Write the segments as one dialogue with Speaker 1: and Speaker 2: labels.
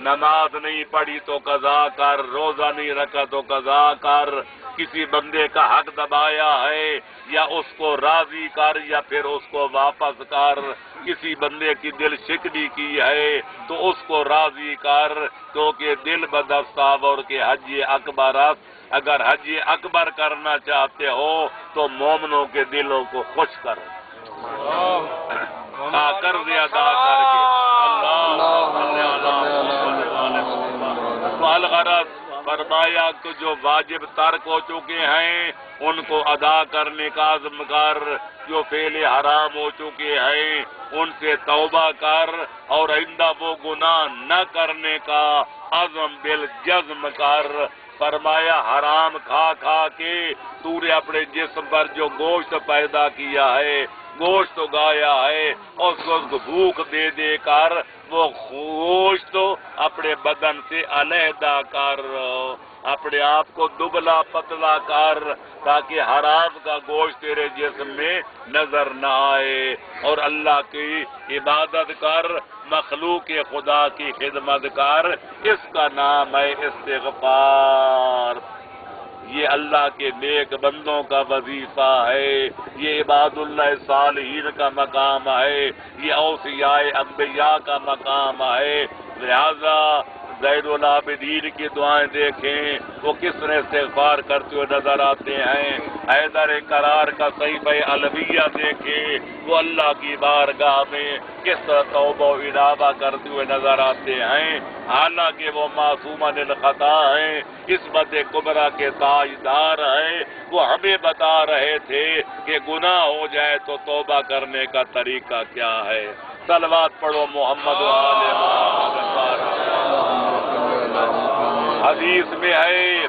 Speaker 1: نماز نہیں پڑھی تو قضا کر، روزہ نہیں رکھا تو قضا کر، کسی بندے کا حق دبایا ہے یا اس کو راضی کر یا پھر اس کو واپس کر، کسی بندے کی دل شکنی کی ہے تو اس کو راضی کر، کیونکہ دل بدستاور کے حج اکبر است۔ اگر حج اکبر کرنا چاہتے ہو تو مومنوں کے دلوں کو خوش کرو، قرض ادا کر کے۔ تو الغرض فرمایا کہ جو واجب ترک ہو چکے ہیں ان کو ادا کرنے کا عزم کر، جو فعل حرام ہو چکے ہیں ان سے توبہ کر، اور آئندہ وہ گناہ نہ کرنے کا عزم بالجزم کر۔ فرمایا حرام کھا کھا کے تو نے اپنے جسم پر جو گوشت پیدا کیا ہے، گوشت اگایا ہے، اور اس کو بھوک دے دے کر وہ گوشت اپنے بدن سے علیحدہ کر، اپنے آپ کو دبلا پتلا کر، تاکہ حرام کا گوشت تیرے جسم میں نظر نہ آئے، اور اللہ کی عبادت کر، مخلوق خدا کی خدمت کر۔ اس کا نام ہے استغفار۔ یہ اللہ کے نیک بندوں کا وظیفہ ہے، یہ عباد اللہ صالحین کا مقام ہے، یہ اوصیاء انبیاء کا مقام ہے۔ لہذا زید العابدین کی دعائیں دیکھیں وہ کس طرح استغفار کرتے ہوئے نظر آتے ہیں، حیدر قرار کا صحیفہ علویہ دیکھیں وہ اللہ کی بارگاہ میں کس طرح توبہ و انابہ کرتے ہوئے نظر آتے ہیں، حالانکہ وہ معصومن الخطا ہیں، عصمت کبریٰ کے تاجدار ہیں۔ وہ ہمیں بتا رہے تھے کہ گناہ ہو جائے تو توبہ کرنے کا طریقہ کیا ہے۔ صلوات پڑھو محمد و آل محمد۔ حدیث میں ہے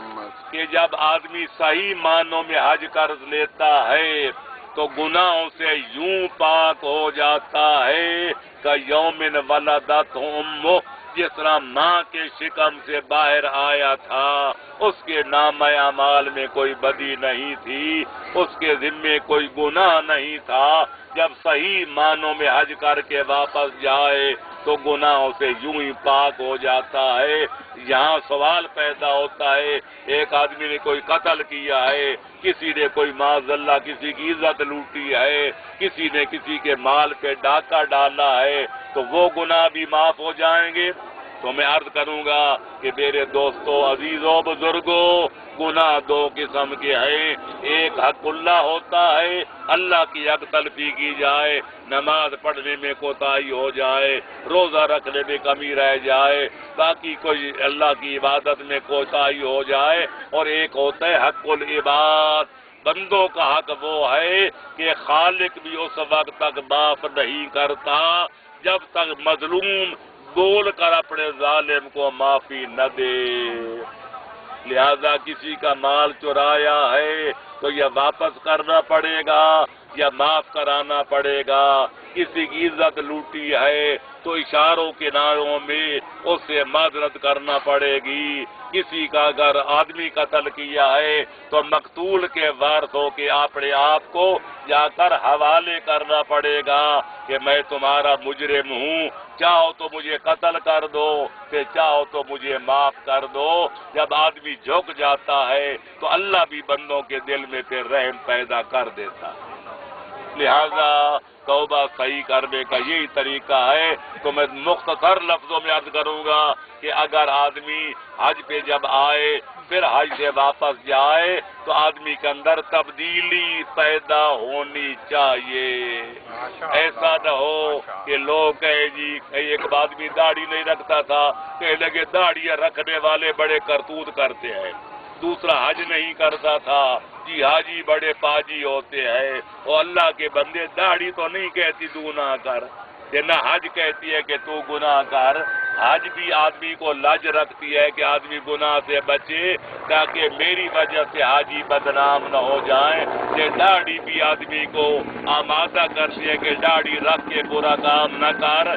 Speaker 1: کہ جب آدمی صحیح معنوں میں حج قرض لیتا ہے تو گناہوں سے یوں پاک ہو جاتا ہے کہ یوم ولدت امہ، جس طرح ماں کے شکم سے باہر آیا تھا، اس کے نامہ اعمال میں کوئی بدی نہیں تھی، اس کے ذمے کوئی گناہ نہیں تھا۔ جب صحیح معنوں میں حج کر کے واپس جائے تو گناہوں سے یوں ہی پاک ہو جاتا ہے۔ یہاں سوال پیدا ہوتا ہے، ایک آدمی نے کوئی قتل کیا ہے، کسی نے کوئی معاذ اللہ کسی کی عزت لوٹی ہے، کسی نے کسی کے مال پہ ڈاکہ ڈالا ہے، تو وہ گناہ بھی معاف ہو جائیں گے؟ تو میں عرض کروں گا کہ میرے دوستو، عزیزو، بزرگو، گناہ دو قسم کے ہیں۔ ایک حق اللہ ہوتا ہے، اللہ کی حق تلفی کی جائے، نماز پڑھنے میں کوتاہی ہو جائے، روزہ رکھنے میں کمی رہ جائے، باقی کوئی اللہ کی عبادت میں کوتاہی ہو جائے، اور ایک ہوتا ہے حق العباد۔ بندوں کا حق وہ ہے کہ خالق بھی اس وقت تک معاف نہیں کرتا جب تک مظلوم بول کر اپنے ظالم کو معافی نہ دے۔ لہذا کسی کا مال چرایا ہے تو یا واپس کرنا پڑے گا یا معاف کرانا پڑے گا، کسی کی عزت لوٹی ہے تو اشاروں کناروں میں اس سے معذرت کرنا پڑے گی، کسی کا اگر آدمی قتل کیا ہے تو مقتول کے وارثوں کے اپنے آپ کو جا کر حوالے کرنا پڑے گا کہ میں تمہارا مجرم ہوں، چاہو تو مجھے قتل کر دو، کہ چاہو تو مجھے معاف کر دو۔ جب آدمی جھک جاتا ہے تو اللہ بھی بندوں کے دل میں پھر رحم پیدا کر دیتا ہے۔ لہذا توبہ صحیح کرنے کا یہی طریقہ ہے۔ تو میں مختصر لفظوں میں عرض کروں گا کہ اگر آدمی حج پہ جب آئے پھر حج سے واپس جائے تو آدمی کے اندر تبدیلی پیدا ہونی چاہیے۔ ایسا نہ ہو کہ لوگ کہے جی ایک آدمی داڑھی نہیں رکھتا تھا، کہنے لگے داڑیاں رکھنے والے بڑے کرتوت کرتے ہیں، دوسرا حج نہیں کرتا تھا، جی حاجی بڑے پاجی ہوتے ہیں۔ اور اللہ کے بندے، داڑھی تو نہیں کہتی تو نہ کر، کہ نہ حج کہتی ہے کہ تو گناہ کر۔ حج بھی آدمی کو لج رکھتی ہے کہ آدمی گناہ سے بچے تاکہ میری وجہ سے حاجی بدنام نہ ہو جائیں۔ یہ داڑھی بھی آدمی کو آمادہ کرتی ہے کہ داڑھی رکھ کے برا کام نہ کر،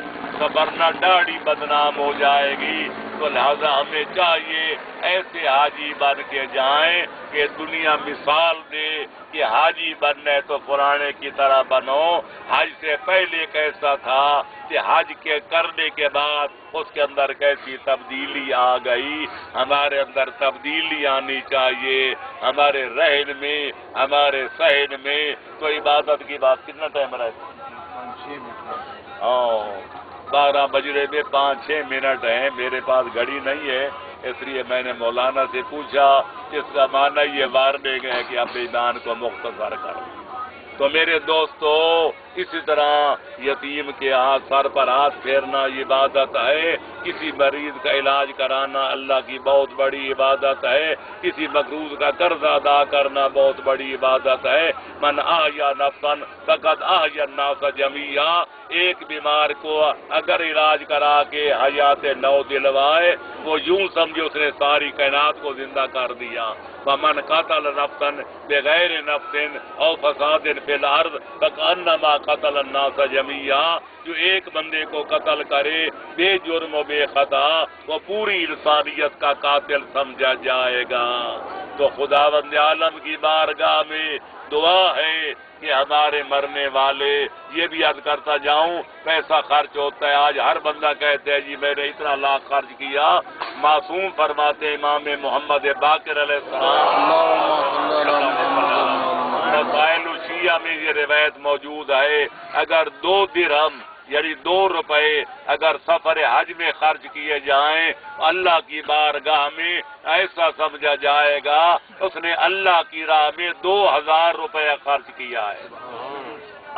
Speaker 1: ورنہ داڑھی بدنام ہو جائے گی۔ تو لہذا ہمیں چاہیے ایسے حاجی بن کے جائیں کہ دنیا مثال دے کہ حاجی بننا ہے تو پرانے کی طرح بنو. حج سے پہلے کیسا تھا کہ حج کے کرنے کے بعد اس کے اندر کیسی تبدیلی آ گئی. ہمارے اندر تبدیلی آنی چاہیے، ہمارے رہن میں، ہمارے سہن میں. تو عبادت کی بات کتنا ٹائم رہتا؟ 12 بج رہے میں 5-6 منٹ ہیں. میرے پاس گھڑی نہیں ہے، اس لیے میں نے مولانا سے پوچھا اس کا معنی یہ وارننگ ہے کہ اپنے ایمان کو مختصر کرو. تو میرے دوستو، اسی طرح یتیم کے ہاتھ سر پر ہاتھ پھیرنا عبادت ہے. کسی مریض کا علاج کرانا اللہ کی بہت بڑی عبادت ہے. کسی مقروض کا قرض ادا کرنا بہت بڑی عبادت ہے. من احیا نفسا فقد احیا الناس جمیعا. ایک بیمار کو اگر علاج کرا کے حیات نو دلوائے، وہ یوں سمجھے اس نے ساری کائنات کو زندہ کر دیا. فمن قتل نفسا بغیر نفس او فساد فی الارض فکأنما قتل الناس جمیعا. جو ایک بندے کو قتل کرے بے جرم و بے خطا، وہ پوری انسانیت کا قاتل سمجھا جائے گا. تو خداوند عالم کی بارگاہ میں دعا ہے کہ ہمارے مرنے والے، یہ بھی عرض کرتا جاؤں، پیسہ خرچ ہوتا ہے. آج ہر بندہ کہتے ہیں جی میں نے اتنا لاکھ خرچ کیا. معصوم فرماتے امام محمد باقر علیہ السلام، مسائل الشیعہ میں یہ روایت موجود ہے، اگر 2 درہم یعنی 2 روپے اگر سفر حج میں خرچ کیے جائیں، اللہ کی بارگاہ میں ایسا سمجھا جائے گا اس نے اللہ کی راہ میں 2000 روپے خرچ کیا ہے.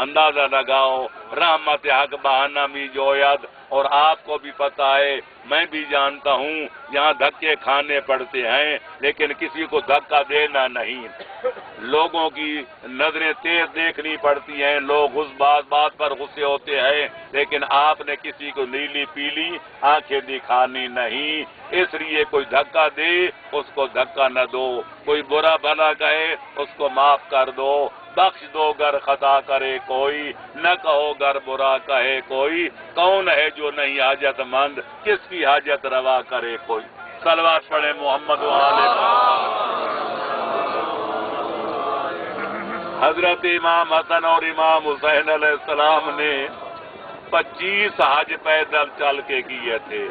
Speaker 1: اندازہ لگاؤ. رحمت حق بہانہ می جوید. اور آپ کو بھی پتا ہے، میں بھی جانتا ہوں، یہاں دھکے کھانے پڑتے ہیں لیکن کسی کو دھکا دینا نہیں. لوگوں کی نظریں تیز دیکھنی پڑتی ہیں، لوگ اس بات پر غصے ہوتے ہیں، لیکن آپ نے کسی کو نیلی پیلی آنکھیں دکھانی نہیں. اس لیے کوئی دھکا دے اس کو دھکا نہ دو، کوئی برا بھلا کہے اس کو معاف کر دو. بخش دو گر خطا کرے کوئی، نہ کہو گر برا کہے کوئی. کون ہے جو نہیں حاجت مند، کس کی حاجت روا کرے کوئی. صلوات پڑھے محمد و آل محمد. حضرت امام حسن اور امام حسین علیہ السلام نے 25 حج پیدل چل کے کیے تھے،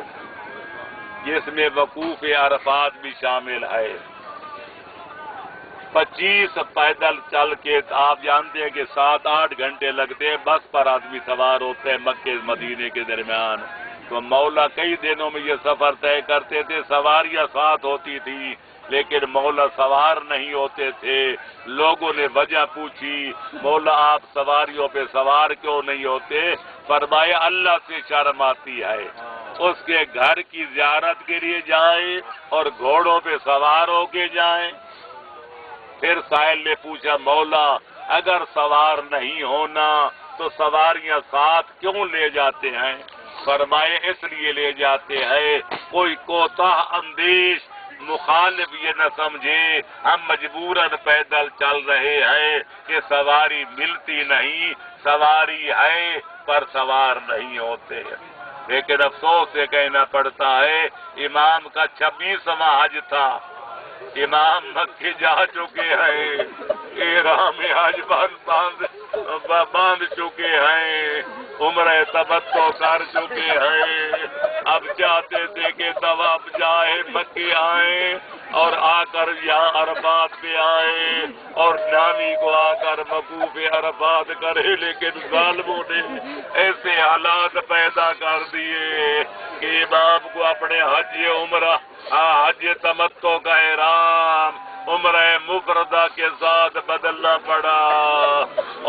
Speaker 1: جس میں وقوف عرفات بھی شامل ہے. 25 پیدل چل کے. آپ جانتے ہیں کہ 7-8 گھنٹے لگتے ہیں، بس پر آدمی سوار ہوتے ہیں مکے مدینے کے درمیان. تو مولا کئی دنوں میں یہ سفر طے کرتے تھے. سواریاں ساتھ ہوتی تھی لیکن مولا سوار نہیں ہوتے تھے. لوگوں نے وجہ پوچھی، مولا آپ سواریوں پہ سوار کیوں نہیں ہوتے؟ فرمایا اللہ سے شرم آتی ہے. اس کے گھر کی زیارت کے لیے جائیں اور گھوڑوں پہ سوار ہو کے جائیں. پھر سائل نے پوچھا مولا اگر سوار نہیں ہونا تو سواریاں ساتھ کیوں لے جاتے ہیں؟ فرمائے اس لیے لے جاتے ہیں کوئی کوتاہ اندیش مخالف یہ نہ سمجھے ہم مجبوراً پیدل چل رہے ہیں کہ سواری ملتی نہیں. سواری ہے پر سوار نہیں ہوتے. لیکن افسوس سے کہنا پڑتا ہے امام کا 26واں حج تھا. امام مکے جا چکے ہیں، احرام حج باندھ چکے ہیں، عمرہ تمتع کر چکے ہیں. اب چاہتے تھے کہ طواف جائے مکے آئیں اور آ کر یہاں عرفات پہ آئیں اور نانی کو آ کر وقوف عرفات کرے، لیکن ظالموں نے ایسے حالات پیدا کر دیے کہ امام کو اپنے حج تمتع کا احرام عمرہ مفردہ کے ساتھ بدلنا پڑا.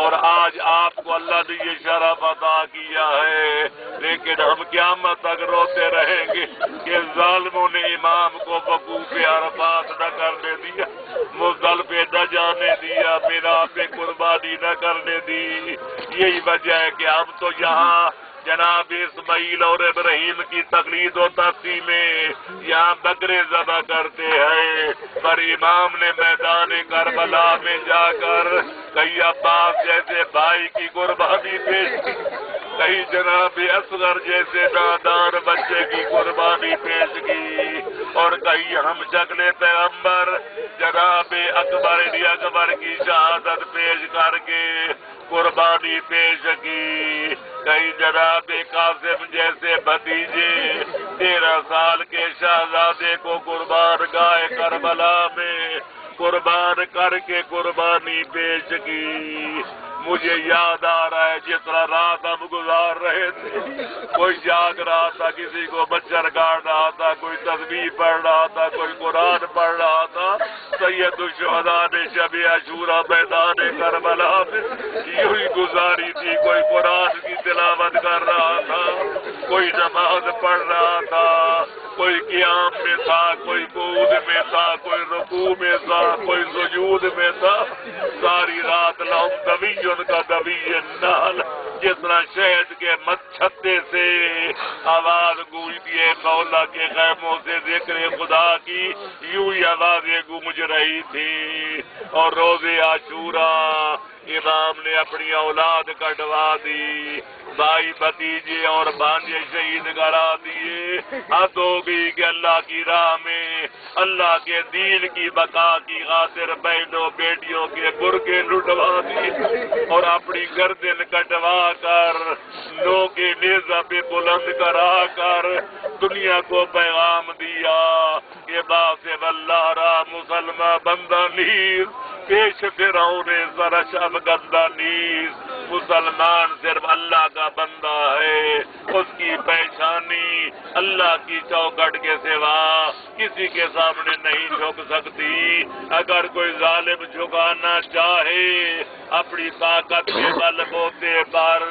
Speaker 1: اور آج آپ کو اللہ نے یہ شرف عطا کیا ہے، لیکن ہم قیامت تک روتے رہیں گے کہ ظالموں نے امام کو وقوف عرفات نہ کرنے دیا، مزدلفہ نہ جانے دیا، مینا پہ قربانی نہ کرنے دی. یہی وجہ ہے کہ ہم تو یہاں جناب اسماعیل اور ابراہیم کی تقلید و تاثیر میں یہاں بکرے ذبح کرتے ہیں، پر امام نے میدان کربلا میں جا کر کئی عباس جیسے بھائی کی قربانی پیش کی. کئی جناب اصغر جیسے نادان بچے کی قربانی پیش کی، اور کئی ہم شکل پیغمبر جناب اکبر کی شہادت پیش کر کے قربانی پیش کی، کئی جناب قاسم جیسے بھتیجے 13 سال کے شہزادے کو قربان گاہ کربلا میں قربان کر کے قربانی پیش کی۔ مجھے یاد آ رہا ہے جس طرح رات ہم گزار رہے تھے، کوئی جاگ رہا تھا، کسی کو مچھر کاٹ رہا تھا، کوئی تسبیح پڑھ رہا تھا، کوئی قرآن پڑھ رہا تھا۔ سید الشہداء نے شب عاشوراء میدان کربلا میں یوں ہی گزاری تھی، کوئی قرآن کی تلاوت کر رہا تھا، کوئی نماز پڑھ رہا تھا، کوئی قیام میں تھا، کوئی قعود میں تھا، کوئی رکوع میں تھا، کوئی سجود میں تھا۔ ساری رات لہم دوی کا دوی نال، جس طرح شہد کے چھتے سے آواز گونجتی ہے مولا کے خیموں سے ذکر خدا کی، یوں ہی آوازیں گونج رہی تھی۔ اور روز عاشوراء امام نے اپنی اولاد کٹوا دی، بھائی بھتیجے اور بھانجے شہید کرا دیے۔ حد ہو گئی کہ اللہ کی راہ میں اللہ کے دین کی بقا کی خاطر بہنوں بیٹیوں کے برقعے لٹوا دیے اور اپنی گردن کٹوا کر نو کے نیزہ پہ بلند کرا کر دنیا کو پیغام دیا کہ باس واللہ را مسلمہ بندہ نیز پیش فرعون سرش افگندہ نیز، مسلمان صرف اللہ کا بندہ ہے، اس کی پیشانی اللہ کی چوکھٹ کے سوا کسی کے سامنے نہیں جھک سکتی۔ اگر کوئی ظالم جھکانا چاہے اپنی طاقت کے بل بوتے پر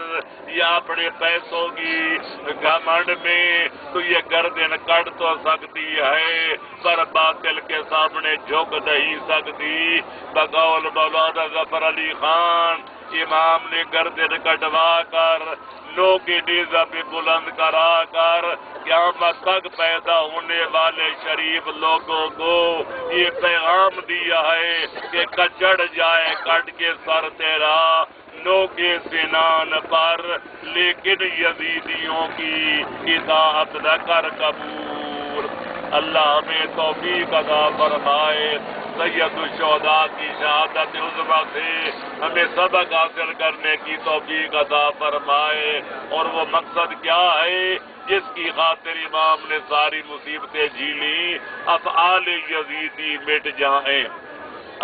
Speaker 1: یا اپنے پیسوں کی گھمنڈ میں تو یہ گردن کٹ تو سکتی ہے پر باطل کے سامنے جھک نہیں سکتی۔ بقول مولانا ظفر علی خان امام نے گردن کٹوا کر نو کے نیزہ پہ بلند کرا کر قیامت تک پیدا ہونے والے شریف لوگوں کو یہ پیغام دیا ہے کہ کچڑ جائے کٹ کے سر تیرا نو کے سنان پر، لیکن یزیدیوں کی اطاعت نہ کر قبول۔ اللہ ہمیں توفیق عطا فرمائے، سید الشہداء کی شہادت عظمیٰ سے ہمیں سبق حاصل کرنے کی توفیق عطا فرمائے۔ اور وہ مقصد کیا ہے جس کی خاطر امام نے ساری مصیبتیں جھیلی؟ افعال یزیدی مٹ جائیں،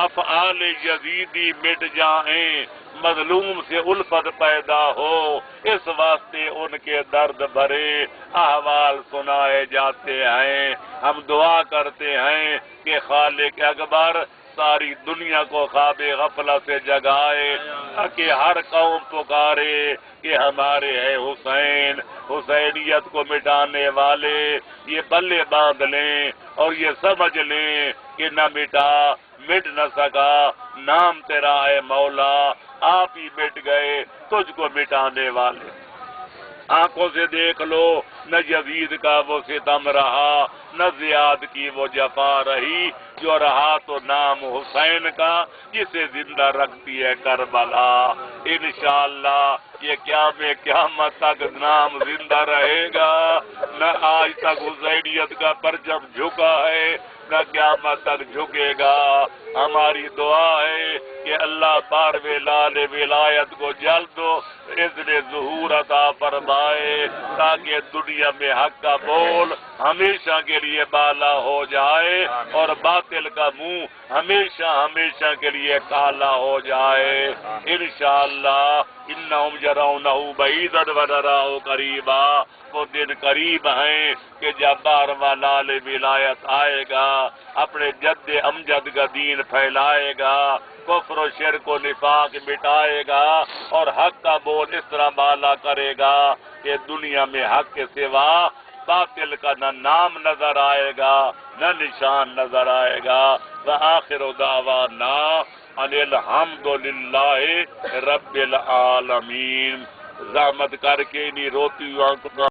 Speaker 1: افعال یزیدی مٹ جائیں، مظلوم سے الفت پیدا ہو، اس واسطے ان کے درد بھرے احوال سنائے جاتے ہیں۔ ہم دعا کرتے ہیں کہ خالق اکبر ساری دنیا کو خواب غفلت سے جگائے کہ ہر قوم پکارے کہ ہمارے ہے حسین، حسینیت کو مٹانے والے یہ بلے باندھ لیں اور یہ سمجھ لیں کہ نہ مٹ نہ سکا نام تیرا ہے مولا، آپ ہی مٹ گئے تجھ کو مٹانے والے۔ آنکھوں سے دیکھ لو نہ یزید کا وہ ستم رہا نہ زیاد کی وہ جفا رہی، جو رہا تو نام حسین کا جسے زندہ رکھتی ہے کربلا۔ انشاءاللہ یہ قیامت تک نام زندہ رہے گا، نہ آج تک حسینیت کا پرچم جھکا ہے نہ قیامت تک جھکے گا۔ ہماری دعا ہے کہ اللہ بارویں لال ولایت کو جلد اذن ظہور عطا فرمائے تاکہ دنیا میں حق کا بول ہمیشہ کے لیے بالا ہو جائے اور باطل کا منہ ہمیشہ کے لیے کالا ہو جائے۔ انشاءاللہ انہم یرونہ بعیدا ونراہ قریبا، وہ دن قریب ہیں کہ جب بارویں لال ولایت آئے گا، اپنے جد امجد کا دین پھیلائے گا، کفر و شرک و نفاق مٹائے گا اور حق کا بول اس طرح بالا کرے گا کہ دنیا میں حق کے سوا باطل کا نہ نام نظر آئے گا نہ نشان نظر آئے گا۔ وآخر دعوانا ان الحمدللہ رب العالمین۔ زحمت کر کے نہیں روتی آنکھوں